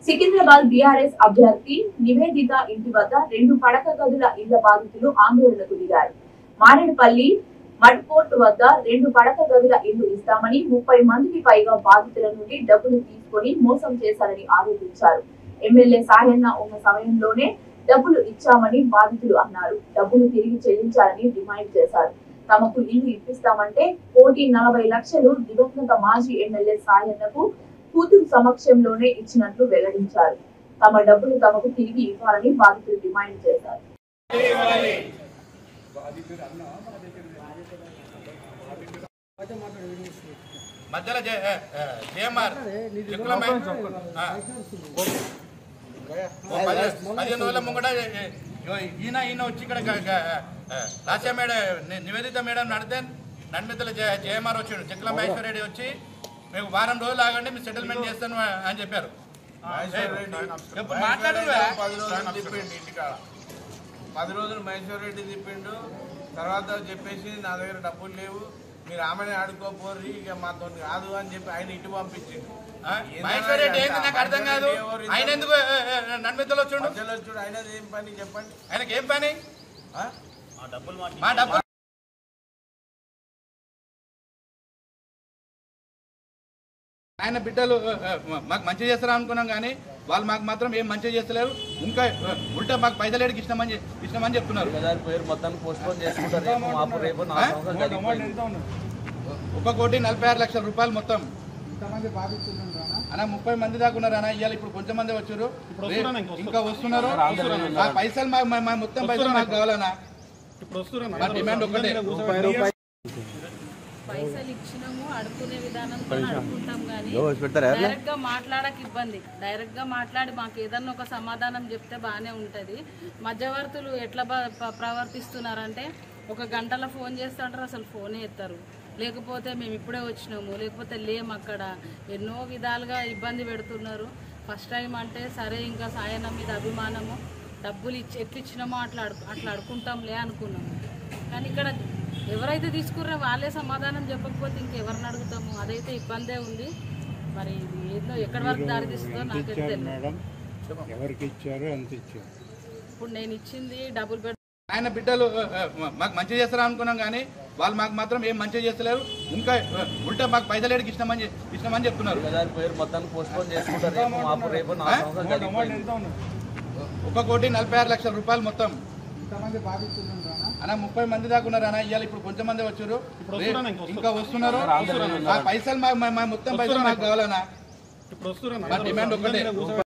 Secunderabad BRS అభ్యర్థి నివేదిత ఇంటి వద్ద 2 పడక గదుల ఇళ్ల బాధితులు ఆందోళనకు దిగారు. మారేడుపల్లి మడ్పోర్ట్ వద్ద 2 పడక గదుల ఇల్లు ఇస్తామని 30 మందికి పైగా బాధితుల నుండి డబ్బులు తీసుకొని మోసం చేశారని ఆరోపించారు. ఎమ్మెల్యే సాయన్న ఉన్న సమయంలోనే డబ్బులు ఇచ్చామని బాధితులు అన్నారు. డబ్బులు తిరిగి చెల్లించాలని డిమాండ్ చేశారు. తమకు ఇల్లు ఇప్పిస్తామంటే 1,40 లక్షలు దివంగత మాజీ ఎమ్మెల్యే సాయన్నకు కూతురు సమక్షంలోనే ఇచ్చినట్లు వెల్లడించారు. తమ డబ్బులు తమకు తిరిగి ఇవ్వాలని బాధితులు డిమాండ్ చేశారు. ఈయన వచ్చి ఇక్కడ రాశా మేడం నివేదిత మేడం నడితే నన్మితల జయమార్ వచ్చాడు. చెక్ల మహేశ్వర రెడ్డి వచ్చి మేము వారం రోజులు ఆగండి మీరు సెటిల్మెంట్ చేస్తాను అని చెప్పారు. 10 రోజులు మహేశ్వర్ రెడ్డి తిప్పిండు. తర్వాత చెప్పేసి నా దగ్గర డబ్బులు లేవు, మీరు ఆమెనే ఆడుకోపోర్రి, ఇక మాతో కాదు అని చెప్పి ఆయన ఇటు పంపించిండు. మహేశ్వర్ రెడ్డి ఏంది నాకు అర్థం కాదు. ఆయన ఎందుకు నన్మితలు వచ్చాడు? ఆయన ఏం పని చెప్పండి, ఆయనకి ఏం పని? మా డబ్బులు ఆయన బిడ్డలు మాకు మంచి చేస్తారా అనుకున్నాం, కానీ వాళ్ళు మాకు మాత్రం ఏం మంచిగా చేస్తలేరు. ఇంకా ఉల్టా మాకు పైసలేడికి ఇష్టమని చెప్తున్నారు. 1,46,00,000 రూపాయలు మొత్తం. అన్న 30 మంది దాకా ఉన్నారు అన్న. ఇవాళ ఇప్పుడు కొంచెం మంది వచ్చారు, ఇంకా వస్తున్నారు. ఆ పైసలు మొత్తం పైసలు మాకు కావాలన్నా. మా డిమాండ్ ఒకటే. పైసలు ఇచ్చినాము, అడుక్కునే విధానంతో అడుక్కుంటాం, కానీ డైరెక్ట్ గా మాట్లాడక ఇబ్బంది. డైరెక్ట్ గా మాట్లాడి మాకు ఏదన్నా ఒక సమాధానం చెప్తే బాగానే ఉంటది. మధ్యవర్తులు ఎట్లా ప్రవర్తిస్తున్నారంటే ఒక గంటలో ఫోన్ చేస్తుంటారు, అసలు ఫోనే ఎత్తారు. లేకపోతే మేము ఇప్పుడే వచ్చినాము, లేకపోతే లేము, అక్కడ ఎన్నో విధాలుగా ఇబ్బంది పెడుతున్నారు. ఫస్ట్ టైం అంటే సరే ఇంకా సాయన్న మీద అభిమానము, డబ్బులు ఎట్లు ఇచ్చినామో అట్లా అడుకుంటాంలే అనుకున్నాము. కానీ ఇక్కడ ఎవరైతే తీసుకుర్రో వాళ్ళే సమాధానం చెప్పకపోతే ఇంకెవరిని అడుగుతాము? అదైతే ఇబ్బందే ఉంది. మరి ఏదో ఎక్కడి వరకు దారి తీస్తుందో నాకైతే తెలియదు. ఇప్పుడు నేను ఇచ్చింది డబుల్ బెడ్. ఆయన బిడ్డలు మాకు మంచి చేస్తారా అనుకున్నాం, కానీ వాళ్ళు మాకు మాత్రం ఏం మంచిగా చేస్తలేరు. ఇంకా ఉల్టా మాకు పైసలేడికి ఇష్టమని చెప్తున్నారు. 1,46,00,000 రూపాయలు మొత్తం. అన్న 30 మంది దాకా ఉన్నారు అన్న. ఇవాళ ఇప్పుడు కొంచెం మంది వచ్చారు, ఇంకా వస్తున్నారు. ఆ పైసలు మొత్తం పైసలు మాకు కావాలన్నా. మా డిమాండ్ ఒకటే.